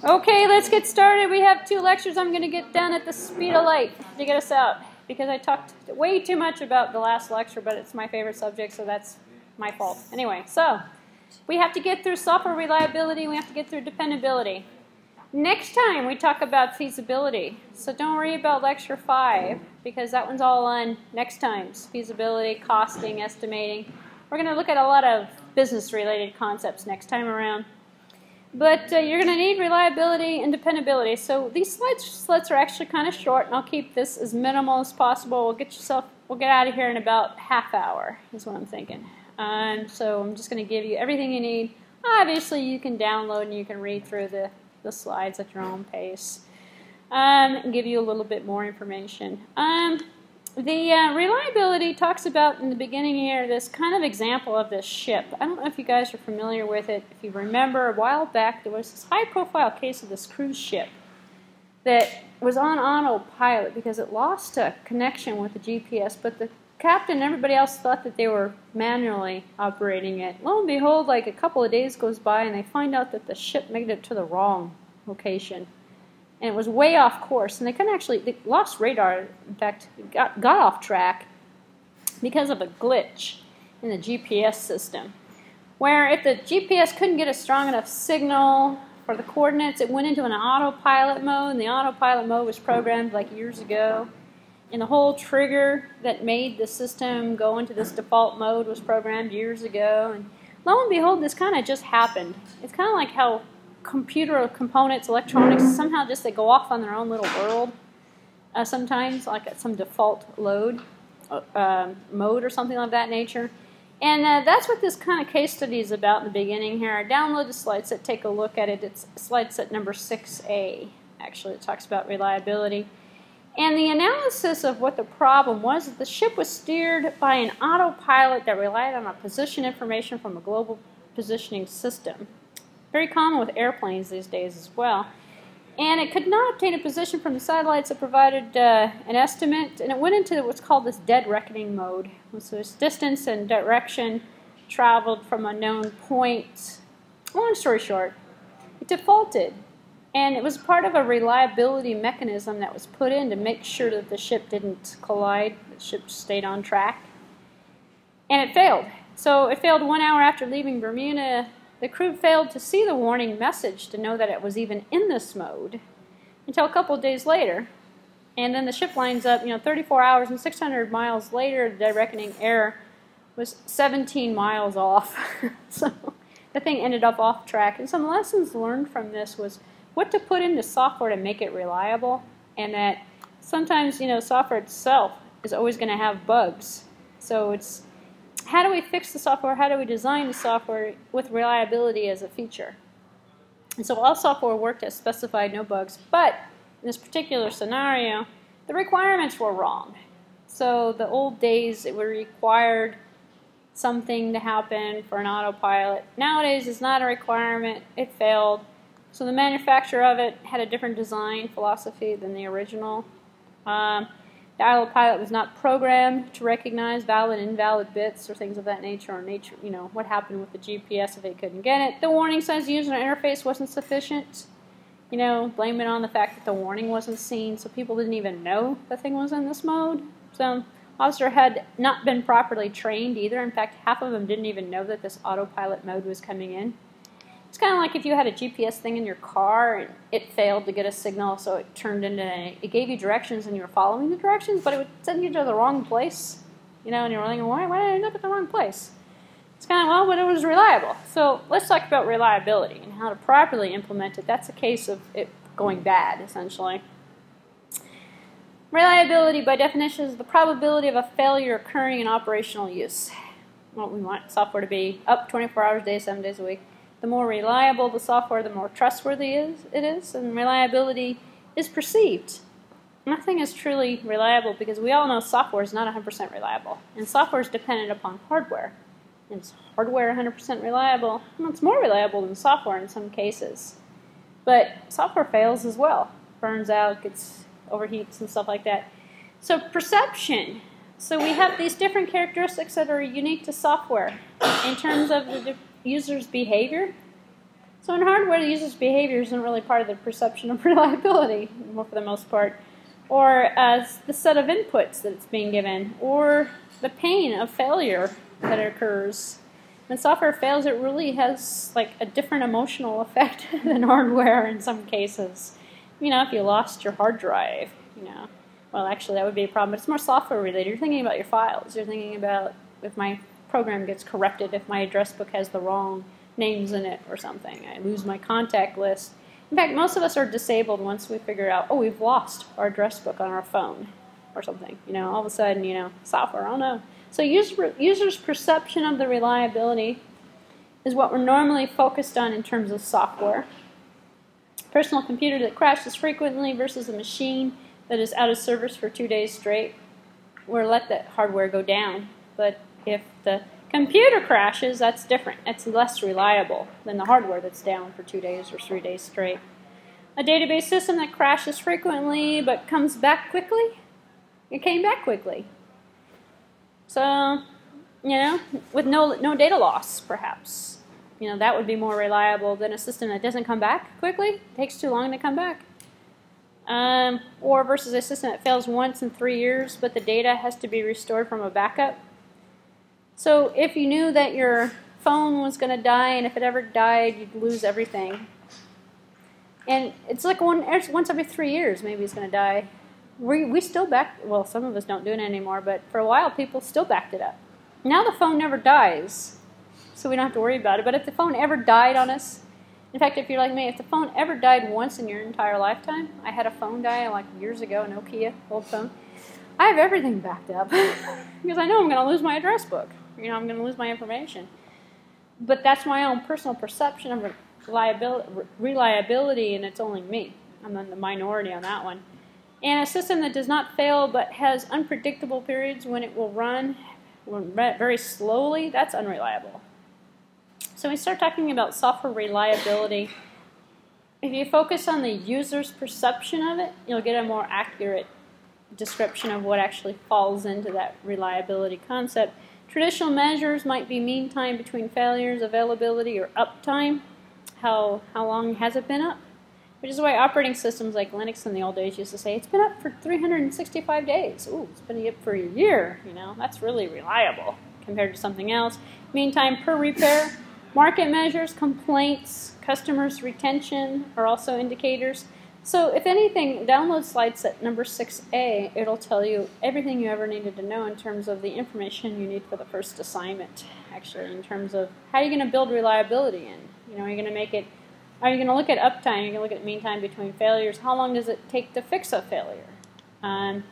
Okay, let's get started. We have 2 lectures I'm going to get done at the speed of light to get us out, because I talked way too much about the last lecture, but it's my favorite subject, so that's my fault. Anyway, so we have to get through software reliability, we have to get through dependability. Next time we talk about feasibility, so don't worry about lecture 5, because that one's all on next time's feasibility, costing, estimating. We're going to look at a lot of business-related concepts next time around. But you're going to need reliability and dependability. So these slides are actually kind of short, and I'll keep this as minimal as possible. We'll get out of here in about half hour, is what I'm thinking. So I'm just going to give you everything you need. Obviously, you can download and you can read through the slides at your own pace, and give you a little bit more information. The reliability talks about in the beginning here this kind of example of this ship. I don't know if you guys are familiar with it. If you remember, a while back there was this high-profile case of this cruise ship that was on autopilot because it lost a connection with the GPS, but the captain and everybody else thought that they were manually operating it. Lo and behold, like a couple of days goes by and they find out that the ship made it to the wrong location. And it was way off course, and they lost radar, in fact, got off track because of a glitch in the GPS system, where if the GPS couldn't get a strong enough signal for the coordinates, it went into an autopilot mode, and the autopilot mode was programmed like years ago, and the whole trigger that made the system go into this default mode was programmed years ago, and lo and behold, this kind of just happened. It's kind of like how computer components, electronics, somehow just they go off on their own little world sometimes, like at some default mode or something of that nature. And that's what this kind of case study is about in the beginning here. I downloaded the slide set, take a look at it. It's slide set number 6A. Actually, it talks about reliability. And the analysis of what the problem was that the ship was steered by an autopilot that relied on a position information from a global positioning system. Very common with airplanes these days as well. And it could not obtain a position from the satellites that provided an estimate, and it went into what's called this dead reckoning mode. So it's distance and direction traveled from a known point. Long story short, it defaulted, and it was part of a reliability mechanism that was put in to make sure that the ship didn't collide, the ship stayed on track. And it failed. So it failed 1 hour after leaving Bermuda. The crew failed to see the warning message to know that it was even in this mode until a couple of days later. And then the ship lines up, 34 hours and 600 miles later, the reckoning error was 17 miles off. So the thing ended up off track. And some lessons learned from this was what to put into software to make it reliable, and that sometimes, software itself is always going to have bugs. So it's how do we fix the software? How do we design the software with reliability as a feature? And so all software worked as specified, no bugs. But in this particular scenario, the requirements were wrong. So the old days, it required something to happen for an autopilot. Nowadays, it's not a requirement. It failed. So the manufacturer of it had a different design philosophy than the original. The autopilot was not programmed to recognize valid and invalid bits or things of that nature, or what happened with the GPS if they couldn't get it. The warning signs user interface wasn't sufficient. Blame it on the fact that the warning wasn't seen, so people didn't even know the thing was in this mode. So officer had not been properly trained either. In fact, half of them didn't even know that this autopilot mode was coming in. It's kind of like if you had a GPS thing in your car and it failed to get a signal, so it turned into it gave you directions and you were following the directions, but it would send you to the wrong place, and you're thinking, why did I end up at the wrong place? It's kind of, but it was reliable. So let's talk about reliability and how to properly implement it. That's a case of it going bad, essentially. Reliability, by definition, is the probability of a failure occurring in operational use. Well, we want software to be up 24 hours a day, 7 days a week. The more reliable the software, the more trustworthy it is, and reliability is perceived. Nothing is truly reliable because we all know software is not 100% reliable, and software is dependent upon hardware. And is hardware 100% reliable? Well, it's more reliable than software in some cases, but software fails as well, burns out, gets overheats and stuff like that. So perception. So we have these different characteristics that are unique to software in terms of the user's behavior. So in hardware, the user's behavior isn't really part of the perception of reliability, for the most part, or as the set of inputs that it's being given, or the pain of failure that occurs. When software fails, it really has like a different emotional effect than hardware in some cases. You know, if you lost your hard drive, you know, well, actually that would be a problem, but it's more software related. You're thinking about your files. You're thinking about if my program gets corrupted, if my address book has the wrong names in it or something. I lose my contact list. In fact, most of us are disabled once we figure out, oh, we've lost our address book on our phone or something. You know, all of a sudden, you know, software, oh no. So users' perception of the reliability is what we're normally focused on in terms of software. Personal computer that crashes frequently versus a machine that is out of service for 2 days straight, we'll let that hardware go down. But if the computer crashes, that's different. It's less reliable than the hardware that's down for 2 days or 3 days straight. A database system that crashes frequently but comes back quickly, it came back quickly. So, you know, with no data loss, perhaps. You know, that would be more reliable than a system that doesn't come back quickly. It takes too long to come back. Or versus a system that fails once in 3 years, but the data has to be restored from a backup. So if you knew that your phone was going to die, and if it ever died, you'd lose everything. And it's like once every 3 years, maybe it's going to die. We still well, some of us don't do it anymore, but for a while, people still backed it up. Now the phone never dies, so we don't have to worry about it. But if the phone ever died on us, in fact, if you're like me, if the phone ever died once in your entire lifetime, I had a phone die like years ago, a Nokia, old phone. I have everything backed up because I know I'm going to lose my address book. You know, I'm going to lose my information. But that's my own personal perception of reliability, and it's only me. I'm in the minority on that one. And a system that does not fail but has unpredictable periods when it will run very slowly, that's unreliable. So we start talking about software reliability. If you focus on the user's perception of it, you'll get a more accurate description of what actually falls into that reliability concept. Traditional measures might be mean time between failures, availability, or uptime. How long has it been up? Which is why operating systems like Linux in the old days used to say, it's been up for 365 days. Ooh, it's been up for a year. You know, that's really reliable compared to something else. Mean time per repair. Market measures, complaints, customers' retention are also indicators. So if anything, download slide set number 6A. It'll tell you everything you ever needed to know in terms of the information you need for the first assignment, actually, in terms of how you're going to build reliability in. You know, are you going to make it, are you going to look at uptime? You're going to look at mean time between failures. How long does it take to fix a failure?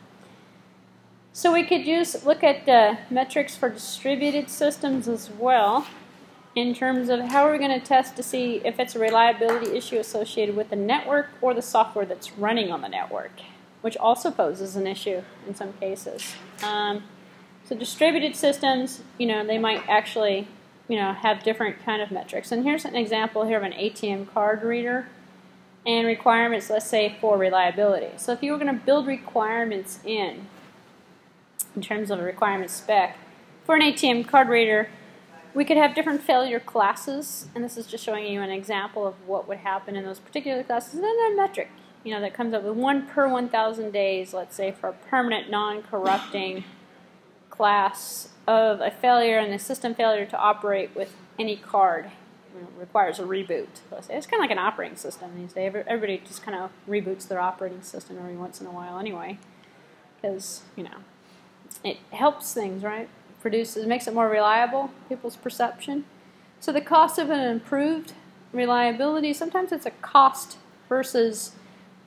So we could look at metrics for distributed systems as well, in terms of how we're going to test to see if it's a reliability issue associated with the network or the software that's running on the network, which also poses an issue in some cases. So distributed systems, you know, they might actually, you know, have different kind of metrics. And here's an example here of an ATM card reader and requirements, let's say, for reliability. So if you were going to build requirements in terms of a requirement spec for an ATM card reader, we could have different failure classes, and this is just showing you an example of what would happen in those particular classes, and then a metric, you know, that comes up with 1 per 1,000 days, let's say, for a permanent non-corrupting class of a failure and the system failure to operate with any card. You know, requires a reboot. Let's say. It's kind of like an operating system these days. Everybody just kind of reboots their operating system every once in a while anyway, because, you know, it helps things, right? Makes it more reliable, people's perception. So the cost of an improved reliability, sometimes it's a cost versus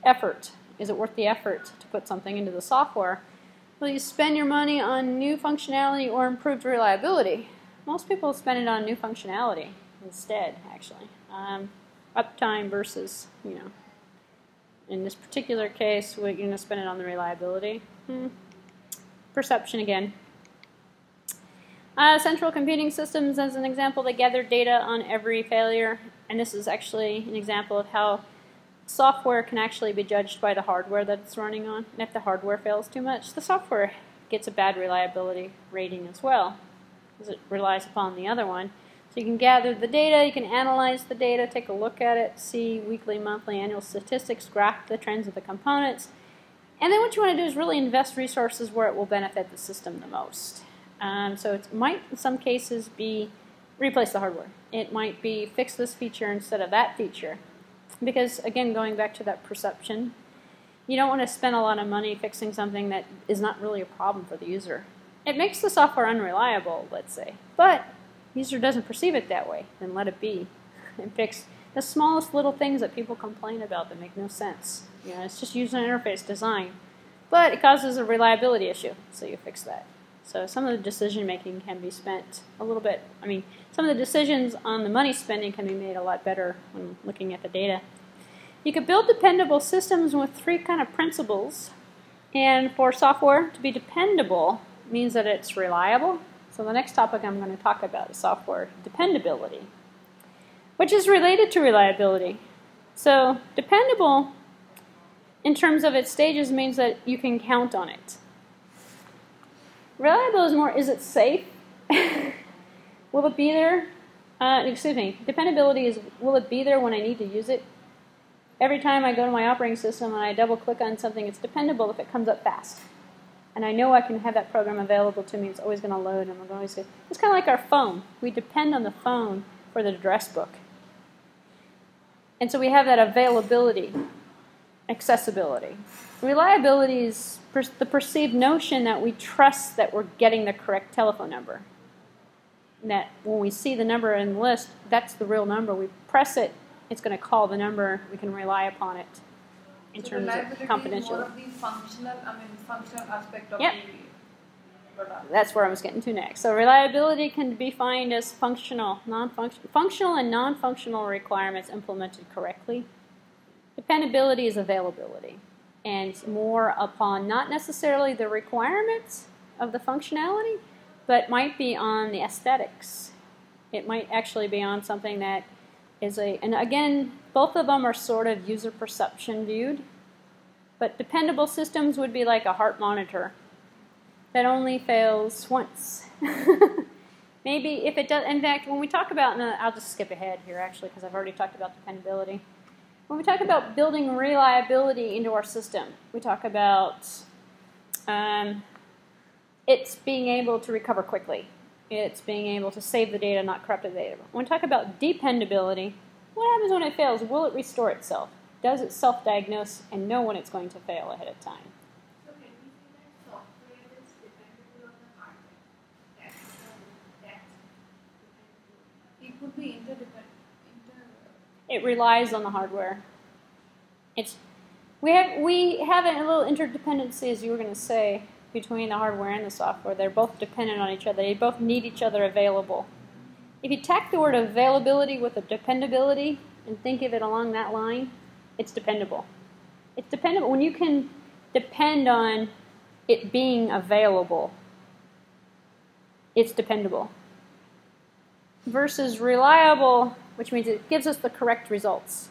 effort. Is it worth the effort to put something into the software? Will you spend your money on new functionality or improved reliability? Most people spend it on new functionality instead, actually. Uptime versus, you know, in this particular case, we're going to spend it on the reliability. Perception again. Central computing systems, as an example, they gather data on every failure, and this is actually an example of how software can actually be judged by the hardware that it's running on. And if the hardware fails too much, the software gets a bad reliability rating as well, because it relies upon the other one. So you can gather the data, you can analyze the data, take a look at it, see weekly, monthly, annual statistics, graph the trends of the components. And then what you want to do is really invest resources where it will benefit the system the most. So it might, in some cases, be replace the hardware. It might be fix this feature instead of that feature. Because, again, going back to that perception, you don't want to spend a lot of money fixing something that is not really a problem for the user. It makes the software unreliable, let's say, but the user doesn't perceive it that way. Then let it be and fix the smallest little things that people complain about that make no sense. You know, it's just user interface design, but it causes a reliability issue, so you fix that. So some of the decision making can be spent a little bit. I mean, some of the decisions on the money spending can be made a lot better when looking at the data. You could build dependable systems with three kind of principles. And for software to be dependable means that it's reliable. So the next topic I'm going to talk about is software dependability, which is related to reliability. So dependable, in terms of its stages, means that you can count on it. Reliable is more, is it safe? Will it be there? Dependability is, will it be there when I need to use it? Every time I go to my operating system and I double click on something, it's dependable if it comes up fast. And I know I can have that program available to me. It's always going to load, and I'm going to always say, it's kind of like our phone. We depend on the phone for the address book. And so we have that availability, accessibility. Reliability is the perceived notion that we trust that we're getting the correct telephone number. And that when we see the number in the list, that's the real number. We press it, it's going to call the number. We can rely upon it in terms of confidentiality. Is more of the functional aspect of the product. That's where I was getting to next. So reliability can be defined as functional and non-functional requirements implemented correctly. Dependability is availability, and it's more upon not necessarily the requirements of the functionality, but might be on the aesthetics. It might actually be on something that is and again, both of them are sort of user perception viewed, but dependable systems would be like a heart monitor that only fails once. Maybe if it does, in fact, when we talk about, and I'll just skip ahead here actually because I've already talked about dependability. When we talk about building reliability into our system, we talk about it's being able to recover quickly. It's being able to save the data, not corrupt the data. When we talk about dependability, what happens when it fails? Will it restore itself? Does it self-diagnose and know when it's going to fail ahead of time? So can we say that software is dependable on the hardware? It could be interdependent. It relies on the hardware. We have a little interdependency, as you were going to say, between the hardware and the software. They're both dependent on each other. They both need each other available. If you tack the word availability with a dependability and think of it along that line, it's dependable. It's dependable when you can depend on it being available. It's dependable. Versus reliable, which means it gives us the correct results.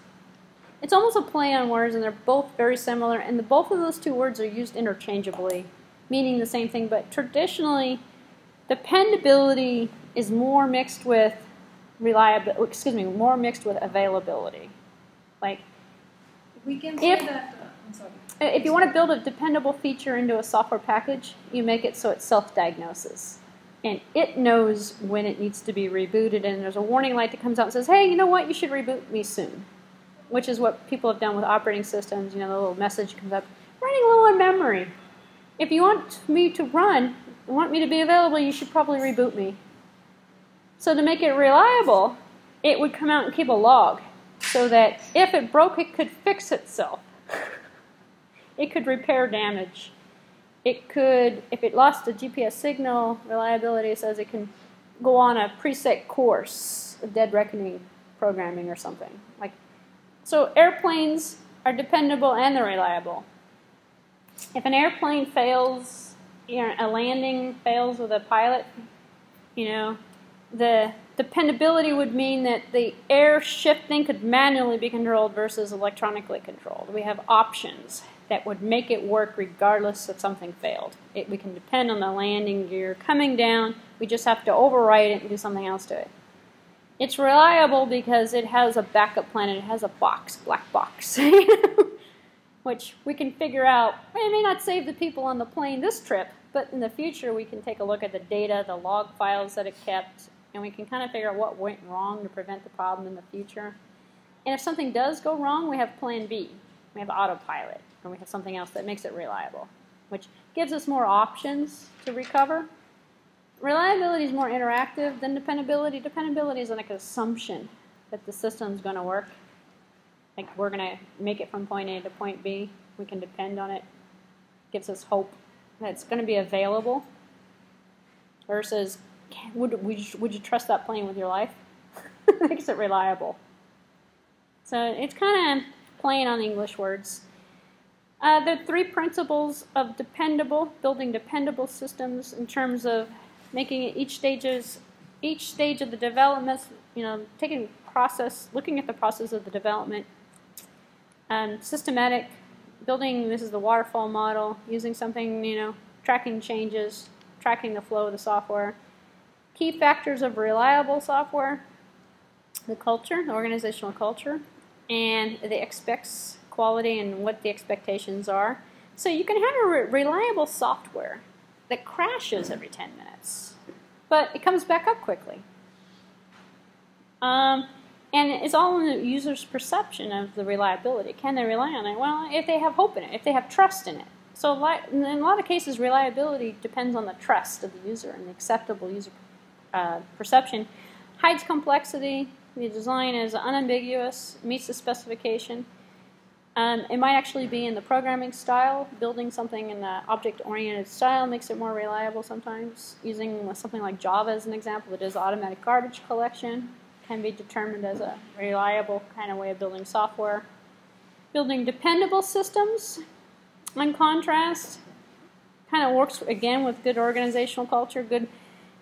It's almost a play on words, and they're both very similar, and both of those two words are used interchangeably, meaning the same thing, but traditionally, dependability is more mixed with more mixed with availability. Like, we can say that, I'm sorry. If you want to build a dependable feature into a software package, you make it so it self-diagnoses. And it knows when it needs to be rebooted, and there's a warning light that comes out and says, hey, you know what, you should reboot me soon. Which is what people have done with operating systems. You know, the little message comes up, running low on memory. If you want me to run, want me to be available, you should probably reboot me. So to make it reliable, it would come out and keep a log so that if it broke, it could fix itself. It could repair damage. It could, if it lost a GPS signal, reliability says it can go on a preset course, a dead reckoning programming or something. So airplanes are dependable and they're reliable. If an airplane fails, a landing fails with a pilot, the dependability would mean that the air shifting could manually be controlled versus electronically controlled. We have options that would make it work regardless if something failed. We can depend on the landing gear coming down. We just have to overwrite it and do something else to it. It's reliable because it has a backup plan and it has a box, black box, which we can figure out. It may not save the people on the plane this trip, but in the future we can take a look at the data, the log files that it kept, and we can kind of figure out what went wrong to prevent the problem in the future. And if something does go wrong, we have plan B. We have autopilot, or we have something else that makes it reliable, which gives us more options to recover. Reliability is more interactive than dependability. Dependability is like an assumption that the system's going to work. Like we're going to make it from point A to point B. We can depend on it. Gives us hope that it's going to be available. Versus, would you trust that plane with your life? Makes it reliable. So it's kind of playing on English words. There are 3 principles of dependable, building dependable systems in terms of making it each stage of the development, looking at the process of the development. Systematic, building, this is the waterfall model, using something, tracking changes, tracking the flow of the software. Key factors of reliable software, the culture, the organizational culture, and the expects quality and what the expectations are. So you can have a reliable software that crashes every 10 minutes, but it comes back up quickly. And it's all in the user's perception of the reliability. Can they rely on it? Well, if they have hope in it, if they have trust in it. So in a lot of cases, reliability depends on the trust of the user and the acceptable user perception. Hides complexity. The design is unambiguous, meets the specification. It might actually be in the programming style. Building something in the object-oriented style makes it more reliable sometimes. Using something like Java as an example, that is automatic garbage collection, can be determined as a reliable kind of way of building software. Building dependable systems, in contrast, kind of works again with good organizational culture, good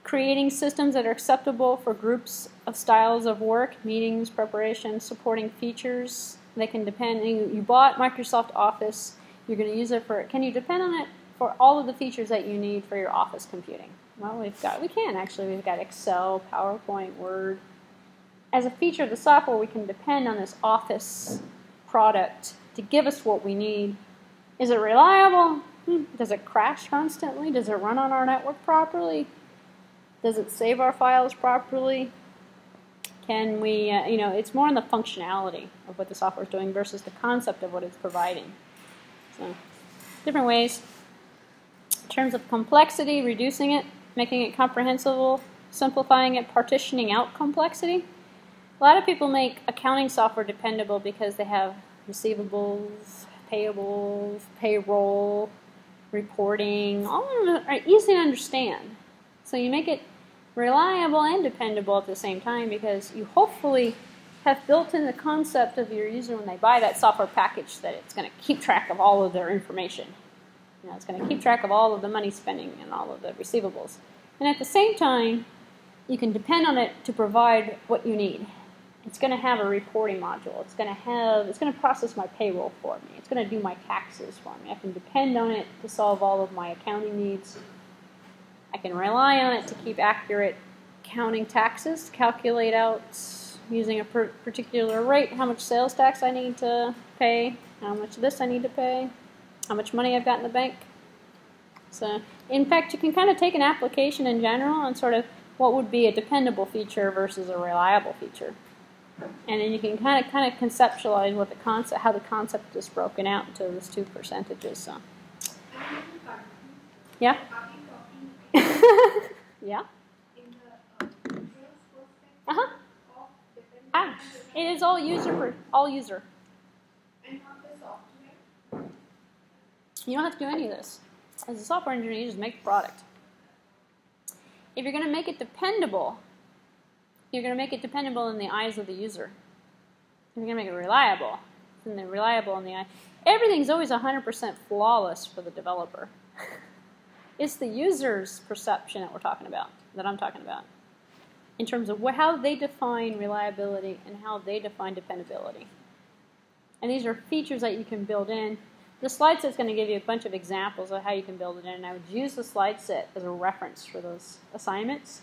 creating systems that are acceptable for groups of styles of work, meetings, preparation, supporting features. They can depend. You bought Microsoft Office. You're going to use it for. Can you depend on it for all of the features that you need for your office computing? Well, we can actually. We've got Excel, PowerPoint, Word. As a feature of the software, we can depend on this Office product to give us what we need. Is it reliable? Does it crash constantly? Does it run on our network properly? Does it save our files properly? Can we, it's more on the functionality of what the software is doing versus the concept of what it's providing. So, different ways. In terms of complexity, reducing it, making it comprehensible, simplifying it, partitioning out complexity. A lot of people make accounting software dependable because they have receivables, payables, payroll, reporting. All of them are easy to understand. So you make it reliable and dependable at the same time because you hopefully have built in the concept of your user when they buy that software package that it's going to keep track of all of their information. It's going to keep track of all of the money spending and all of the receivables. And at the same time, you can depend on it to provide what you need. It's going to have a reporting module. It's going to process my payroll for me. It's going to do my taxes for me. I can depend on it to solve all of my accounting needs. I can rely on it to keep accurate counting taxes, calculate out using a particular rate how much sales tax I need to pay, how much of this I need to pay, how much money I've got in the bank. So, in fact, you can kind of take an application in general and sort of what would be a dependable feature versus a reliable feature. And then you can kind of conceptualize what how the concept is broken out into those 2 percentages. So, yeah. Yeah. It is all user. You don't have to do any of this. As a software engineer, you just make the product. If you're going to make it dependable, you're going to make it dependable in the eyes of the user. If you're going to make it reliable, then they're reliable in the eye. Everything's always 100% flawless for the developer. It's the user's perception that I'm talking about, in terms of how they define reliability and how they define dependability. And these are features that you can build in. The slide set's going to give you a bunch of examples of how you can build it in, and I would use the slide set as a reference for those assignments.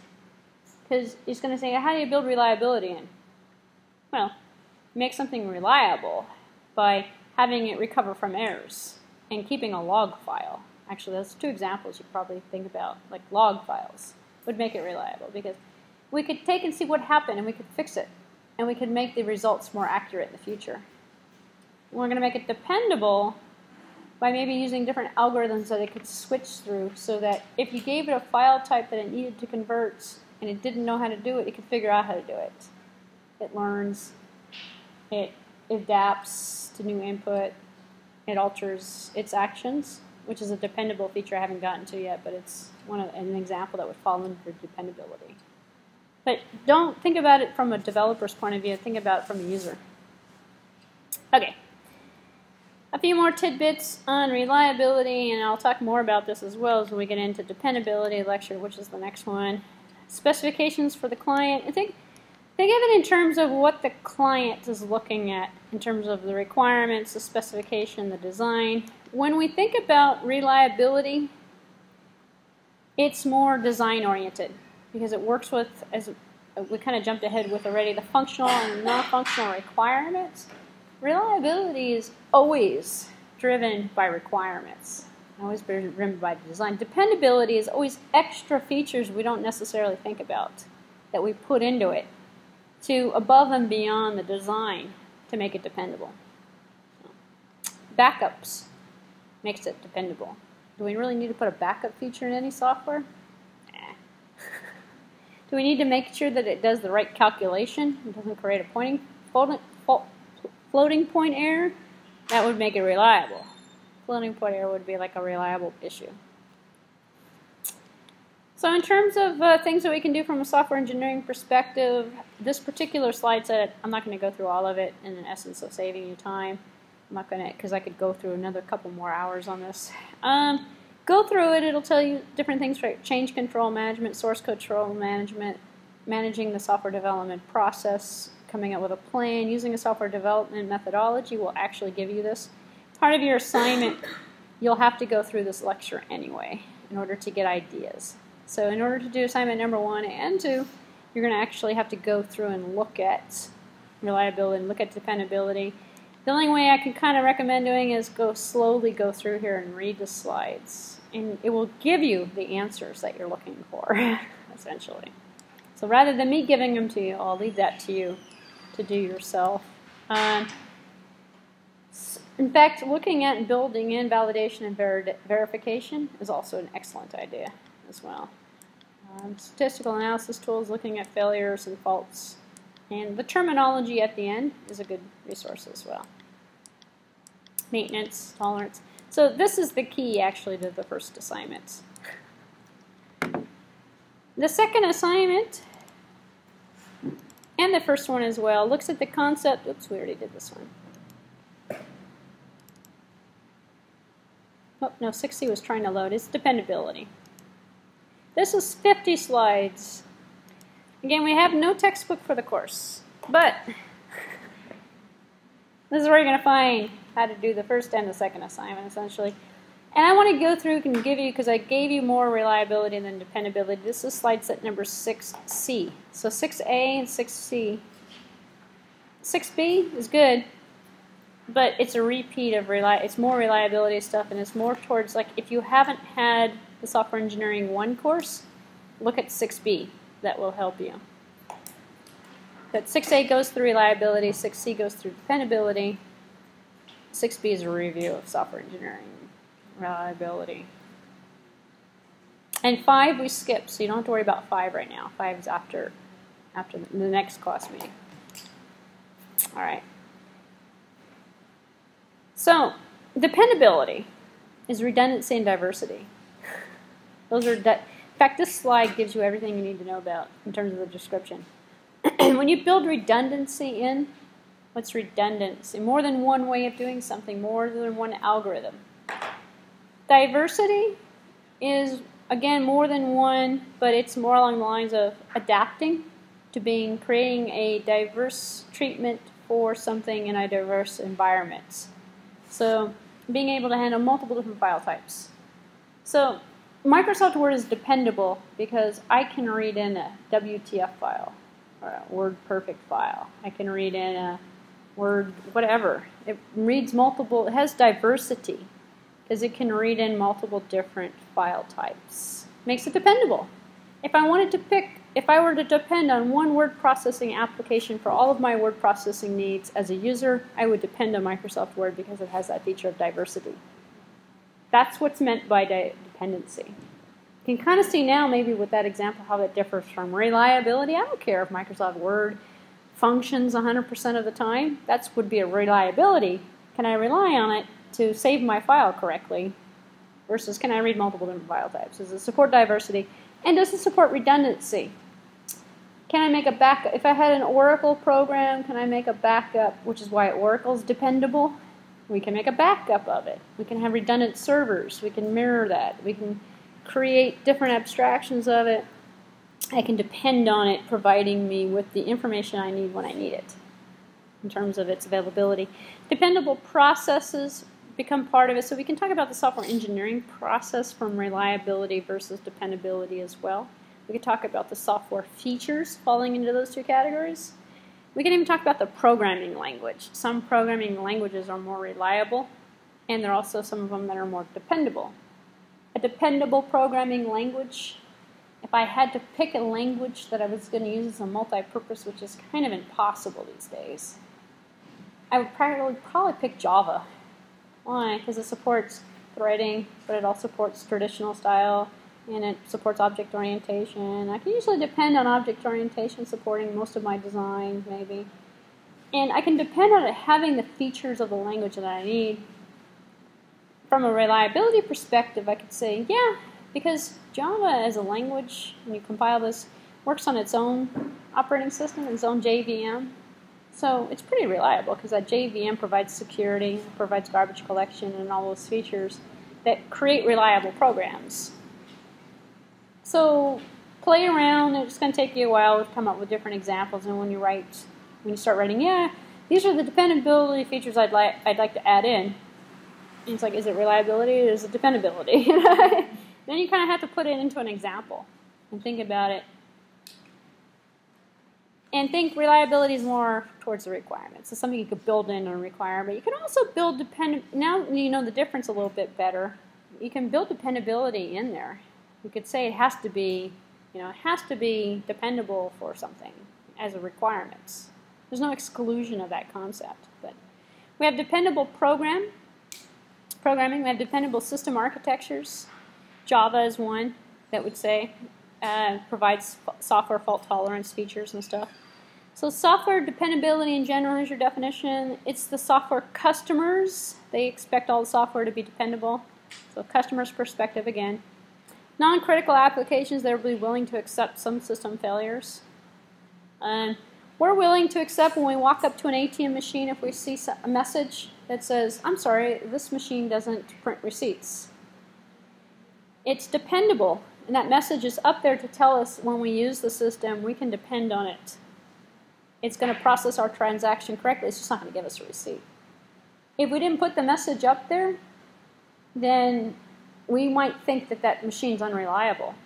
Because it's going to say, how do you build reliability in? Well, make something reliable by having it recover from errors and keeping a log file. Actually, that's 2 examples you probably think about, like log files would make it reliable, because we could take and see what happened and we could fix it, and we could make the results more accurate in the future. And we're going to make it dependable by maybe using different algorithms that it could switch through, so that if you gave it a file type that it needed to convert and it didn't know how to do it, it could figure out how to do it. It learns, it adapts to new input, it alters its actions, which is a dependable feature I haven't gotten to yet, but it's an example that would fall under dependability. But don't think about it from a developer's point of view, think about it from a user. Okay. A few more tidbits on reliability, and I'll talk more about this as well as we get into dependability lecture, which is the next one. Specifications for the client. I think of it in terms of what the client is looking at, in terms of the requirements, the specification, the design. When we think about reliability, it's more design-oriented, because it works with, as we kind of jumped ahead with already, the functional and non-functional requirements. Reliability is always driven by requirements, always driven by design. Dependability is always extra features we don't necessarily think about that we put into it to above and beyond the design to make it dependable. Backups makes it dependable. Do we really need to put a backup feature in any software? Do we need to make sure that it does the right calculation and doesn't create a floating point error? That would make it reliable. Floating point error would be like a reliable issue. So in terms of things that we can do from a software engineering perspective, this particular slide set, I'm not going to go through all of it in the essence of saving you time. I'm not going to, because I could go through another couple more hours on this. Go through it. It'll tell you different things for change control management, source control management, managing the software development process, coming up with a plan, using a software development methodology will actually give you this. Part of your assignment, you'll have to go through this lecture anyway in order to get ideas. So in order to do assignment number 1 and 2, you're going to actually have to go through and look at reliability and look at dependability. The only way I can kind of recommend doing is slowly go through here and read the slides. And it will give you the answers that you're looking for, essentially. So rather than me giving them to you, I'll leave that to you to do yourself. In fact, looking at and building in validation and verification is also an excellent idea as well. Statistical analysis tools, looking at failures and faults. And the terminology at the end is a good resource as well. Maintenance, tolerance. So this is the key, actually, to the first assignment. The second assignment, and the first one as well, looks at the concept. Oops, we already did this one. Oh, no, 6C was trying to load. It's dependability. This is 50 slides. Again, we have no textbook for the course, but this is where you're going to find how to do the first and the second assignment, essentially. And I want to go through and give you, because I gave you more reliability than dependability, this is slide set number 6C. So 6A and 6C. 6B is good, but it's a repeat of it's more reliability stuff, and it's more towards, like, if you haven't had the Software Engineering 1 course, look at 6B. That will help you. But 6A goes through reliability, 6C goes through dependability, 6B is a review of software engineering reliability. And 5 we skip, so you don't have to worry about 5 right now. 5 is after the next class meeting. All right. So dependability is redundancy and diversity. Those are in fact, this slide gives you everything you need to know about in terms of the description. When you build redundancy in, what's redundancy? More than one way of doing something, more than one algorithm. Diversity is, again, more than one, but it's more along the lines of adapting to creating a diverse treatment for something in a diverse environment. So being able to handle multiple different file types. So Microsoft Word is dependable because I can read in a WTF file or a WordPerfect file. I can read in a Word whatever. It reads multiple, it has diversity because it can read in multiple different file types. Makes it dependable. If I were to depend on one word processing application for all of my word processing needs as a user, I would depend on Microsoft Word because it has that feature of diversity. That's what's meant by dependency. You can kind of see now, maybe with that example, how that differs from reliability. I don't care if Microsoft Word functions 100% of the time. That would be a reliability. Can I rely on it to save my file correctly? Versus can I read multiple different file types? Does it support diversity? And does it support redundancy? Can I make a backup? If I had an Oracle program, can I make a backup, which is why Oracle's dependable? We can make a backup of it. We can have redundant servers. We can mirror that. We can create different abstractions of it. I can depend on it providing me with the information I need when I need it in terms of its availability. Dependable processes become part of it. So we can talk about the software engineering process from reliability versus dependability as well. We could talk about the software features falling into those two categories. We can even talk about the programming language. Some programming languages are more reliable, and there are also some of them that are more dependable. A dependable programming language, if I had to pick a language that I was going to use as a multi-purpose, which is kind of impossible these days, I would probably pick Java. Why? Because it supports threading, but it also supports traditional style, and it supports object orientation. I can usually depend on object orientation supporting most of my designs, maybe. And I can depend on it having the features of the language that I need. From a reliability perspective, I could say, yeah, because Java as a language, when you compile this, works on its own operating system, its own JVM. So it's pretty reliable because that JVM provides security, provides garbage collection, and all those features that create reliable programs. So play around. It's going to take you a while to come up with different examples. And when you start writing, yeah, these are the dependability features I'd like to add in. And it's like, is it reliability or is it dependability? Then you kind of have to put it into an example and think about it. And think reliability is more towards the requirements. It's something you could build in a requirement. You can also build now you know the difference a little bit better. You can build dependability in there. You could say it has to be, it has to be dependable for something as a requirement. There's no exclusion of that concept. But we have dependable programming. We have dependable system architectures. Java is one that would say provides software fault tolerance features and stuff. So software dependability in general is your definition. It's the software customers. They expect all the software to be dependable. So customer's perspective again. Non-critical applications, they'll be willing to accept some system failures. We're willing to accept when we walk up to an ATM machine if we see a message that says, I'm sorry, this machine doesn't print receipts. It's dependable, and that message is up there to tell us when we use the system, we can depend on it. It's going to process our transaction correctly. It's just not going to give us a receipt. If we didn't put the message up there, then we might think that that machine's unreliable.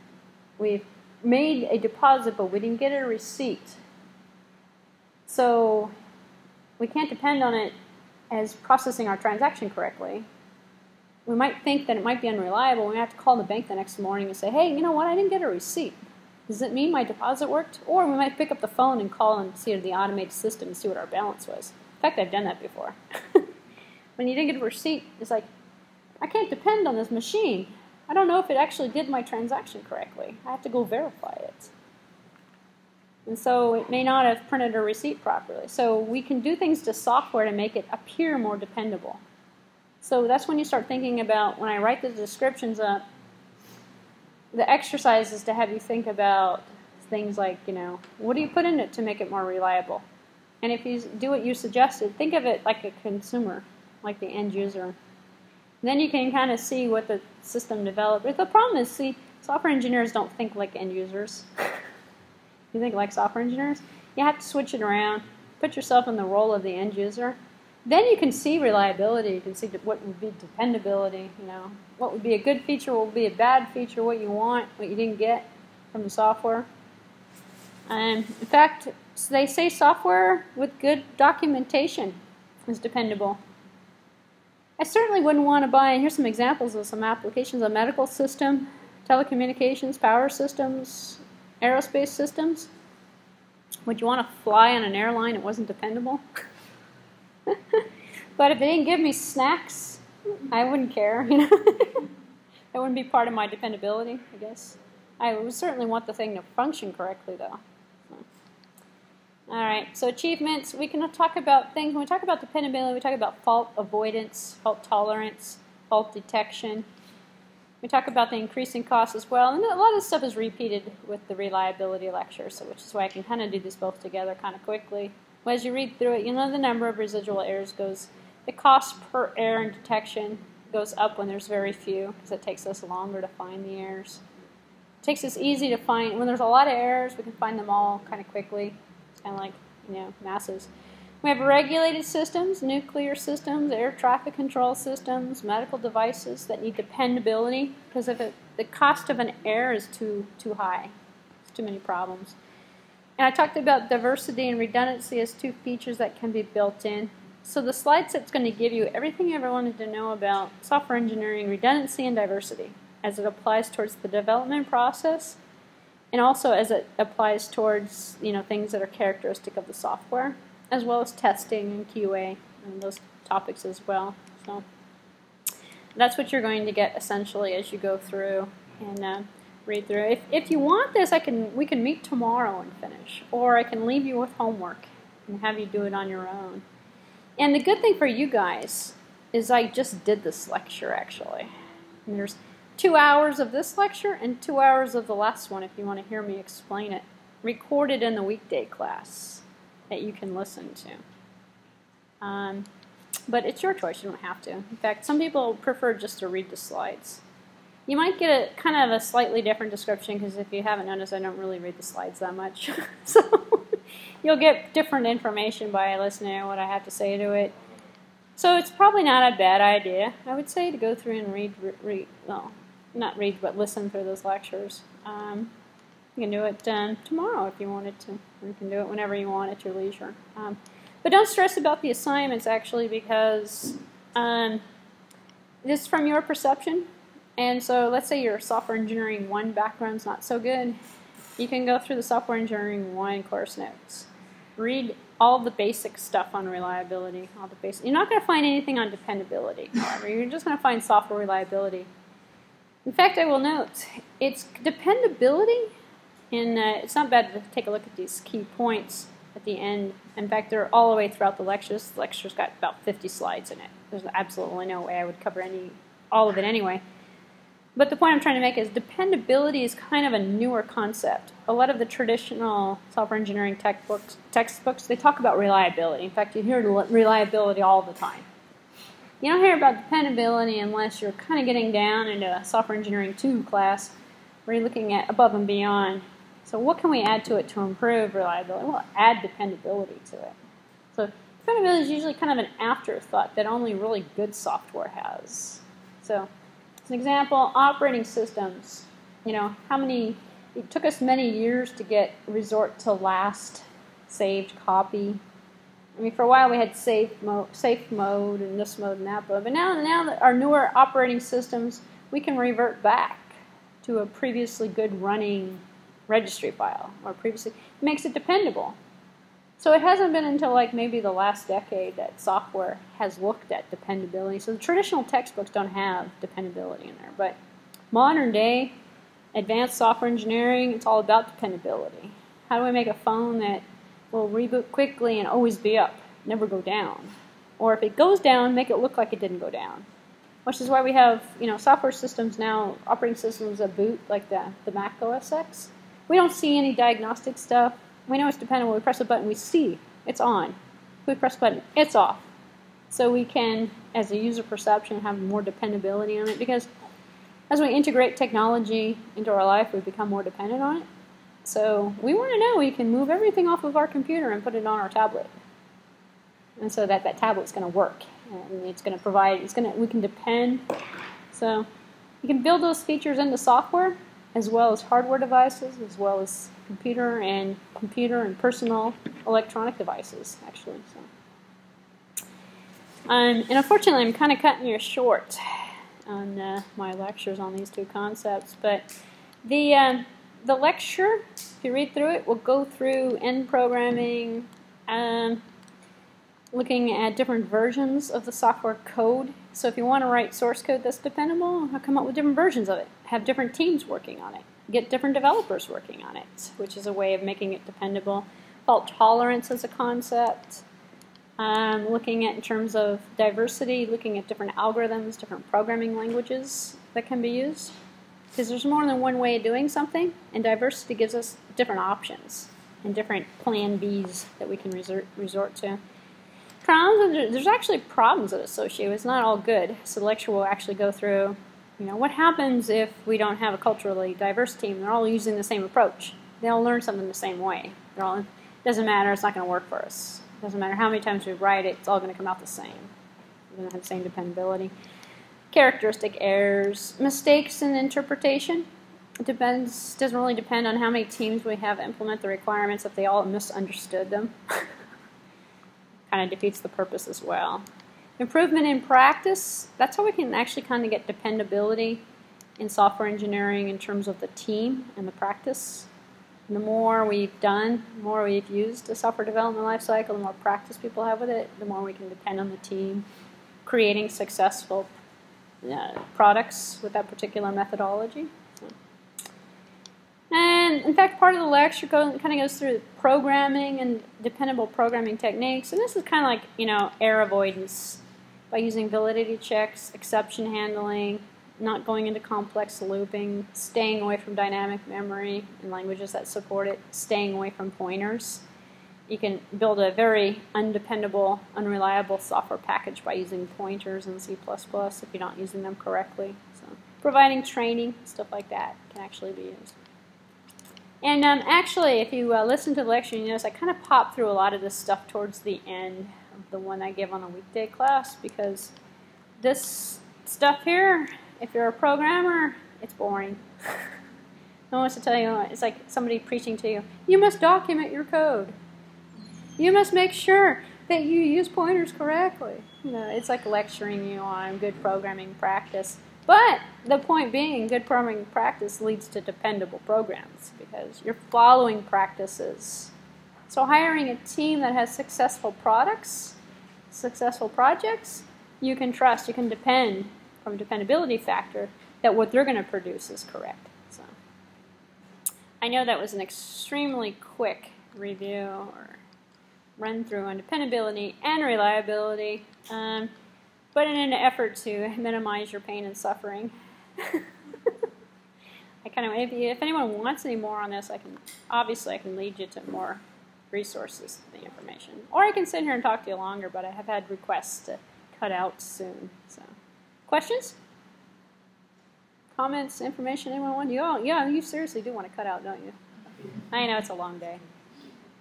We've made a deposit, but we didn't get a receipt. So we can't depend on it as processing our transaction correctly. We might think that it might be unreliable. We have to call the bank the next morning and say, hey, you know what, I didn't get a receipt. Does it mean my deposit worked? Or we might pick up the phone and call and see the automated system and see what our balance was. In fact, I've done that before. When you didn't get a receipt, it's like, I can't depend on this machine. I don't know if it actually did my transaction correctly. I have to go verify it. And so it may not have printed a receipt properly. So we can do things to software to make it appear more dependable. So that's when you start thinking about, when I write the descriptions up, the exercise is to have you think about things like, what do you put in it to make it more reliable? And if you do what you suggested, think of it like a consumer, like the end user. And then you can kind of see what the system developed. But the problem is, see, software engineers don't think like end users. You think like software engineers? You have to switch it around, put yourself in the role of the end user, Then you can see reliability. You can see what would be dependability. You know, what would be a good feature, what would be a bad feature, what you want, what you didn't get from the software. In fact, they say software with good documentation is dependable. I certainly wouldn't want to buy, and here's some examples of some applications: a medical system, telecommunications, power systems, aerospace systems. Would you want to fly on an airline that wasn't dependable? But if they didn't give me snacks, I wouldn't care. You know, that wouldn't be part of my dependability, I guess. I would certainly want the thing to function correctly, though. All right, so achievements. We can talk about things. When we talk about dependability, we talk about fault avoidance, fault tolerance, fault detection. We talk about the increasing costs as well. And a lot of this stuff is repeated with the reliability lecture, so which is why I can kind of do this both together kind of quickly. Well, as you read through it, you know the number of residual errors goes, the cost per error in detection goes up when there's very few, because it takes us longer to find the errors. It takes us easy to find, when there's a lot of errors, we can find them all kind of quickly. It's kind of like, you know, masses. We have regulated systems, nuclear systems, air traffic control systems, medical devices that need dependability, because if the cost of an error is too high, it's too many problems. And I talked about diversity and redundancy as two features that can be built in. So the slide set's going to give you everything you ever wanted to know about software engineering, redundancy, and diversity as it applies towards the development process, and also as it applies towards, you know, things that are characteristic of the software, as well as testing and QA and those topics as well. So that's what you're going to get essentially as you go through and read through. If you want this, we can meet tomorrow and finish, or I can leave you with homework and have you do it on your own. And the good thing for you guys is I just did this lecture actually. And there's 2 hours of this lecture and 2 hours of the last one if you want to hear me explain it, recorded in the weekday class that you can listen to. But it's your choice, you don't have to. In fact, some people prefer just to read the slides. You might get a kind of a slightly different description, because if you haven't noticed, I don't really read the slides that much. So you'll get different information by listening to what I have to say to it. So it's probably not a bad idea, I would say, to go through and read well, not read, but listen through those lectures. You can do it tomorrow if you wanted to. Or you can do it whenever you want at your leisure. But don't stress about the assignments, actually, because this is from your perception. And so let's say your software engineering 1 background's not so good. You can go through the software engineering 1 course notes. Read all the basic stuff on reliability. All the basic. You're not going to find anything on dependability, however. You're just going to find software reliability. In fact, I will note, it's dependability, and it's not bad to take a look at these key points at the end. In fact, they're all the way throughout the lectures. The lecture's got about 50 slides in it. There's absolutely no way I would cover all of it anyway. But the point I'm trying to make is dependability is kind of a newer concept. A lot of the traditional software engineering textbooks, they talk about reliability. In fact, you hear reliability all the time. You don't hear about dependability unless you're kind of getting down into a software engineering 2 class where you're looking at above and beyond. So what can we add to it to improve reliability? Well, add dependability to it. So dependability is usually kind of an afterthought that only really good software has. So as an example, operating systems. You know, it took us many years to resort to last saved copy. I mean, for a while we had safe mode and this mode and that mode. But now that our newer operating systems, we can revert back to a previously good running registry file, or previously, it makes it dependable. So it hasn't been until like maybe the last decade that software has looked at dependability. So the traditional textbooks don't have dependability in there, but modern day advanced software engineering, it's all about dependability. How do we make a phone that will reboot quickly and always be up, never go down? Or if it goes down, make it look like it didn't go down. Which is why we have, you know, software systems now, operating systems that boot, like the Mac OS X. We don't see any diagnostic stuff. We know it's dependable. We press a button, we see it's on. We press a button, it's off. So we can, as a user perception, have more dependability on it, because as we integrate technology into our life, we become more dependent on it. So we want to know we can move everything off of our computer and put it on our tablet. and so that tablet's going to work, and it's going to provide. We can depend. So you can build those features into software, as well as hardware devices, as well as computer and personal electronic devices, actually. So, and unfortunately, I'm kind of cutting you short on my lectures on these two concepts, but the lecture, if you read through it, will go through end programming, looking at different versions of the software code. So if you want to write source code that's dependable, I'll come up with different versions of it. Have different teams working on it. Get different developers working on it, which is a way of making it dependable. Fault tolerance as a concept. Looking at in terms of diversity, looking at different algorithms, different programming languages that can be used. Because there's more than one way of doing something, and diversity gives us different options and different plan Bs that we can resort to. There's actually problems that associate with it. It's not all good. So the lecture will actually go through, what happens if we don't have a culturally diverse team? They're all using the same approach. They all learn something the same way. It doesn't matter. It's not going to work for us. It doesn't matter how many times we write it. It's all going to come out the same. We're going to have the same dependability. Characteristic errors. Mistakes in interpretation. It doesn't really depend on how many teams we have implement the requirements if they all misunderstood them. Kind of defeats the purpose as well. Improvement in practice, that's how we can actually kind of get dependability in software engineering in terms of the team and the practice. And the more we've done, the more we've used the software development lifecycle, the more practice people have with it, the more we can depend on the team creating successful products with that particular methodology. And in fact, part of the lecture kind of goes through programming and dependable programming techniques. And this is kind of like, error avoidance by using validity checks, exception handling, not going into complex looping, staying away from dynamic memory in languages that support it, staying away from pointers. You can build a very undependable, unreliable software package by using pointers in C++ if you're not using them correctly. So providing training, stuff like that can actually be used. And actually, if you listen to the lecture, you notice I kind of pop through a lot of this stuff towards the end of the one I give on a weekday class, because this stuff here, if you're a programmer, it's boring. No one wants to tell you, it's like somebody preaching to you, you must document your code. You must make sure that you use pointers correctly. It's like lecturing you on good programming practice. But the point being, good programming practice leads to dependable programs because you're following practices. So hiring a team that has successful products, successful projects, you can trust, you can depend from a dependability factor that what they're going to produce is correct. So I know that was an extremely quick review or run through on dependability and reliability. But in an effort to minimize your pain and suffering, if anyone wants any more on this, I can lead you to more resources, the information, or I can sit here and talk to you longer. But I have had requests to cut out soon. So, questions, comments, information? Anyone want? Yeah, you seriously do want to cut out, don't you? I know it's a long day.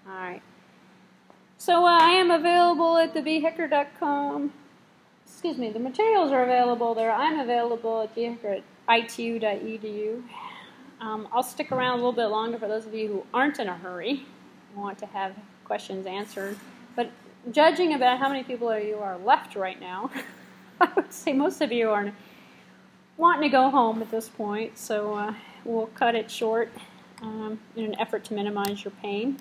All right. So I am available at thebhicker.com. Excuse me, the materials are available there. I'm available at itu.edu. I'll stick around a little bit longer for those of you who aren't in a hurry and want to have questions answered. But judging about how many people are left right now, I would say most of you are wanting to go home at this point. So we'll cut it short in an effort to minimize your pain.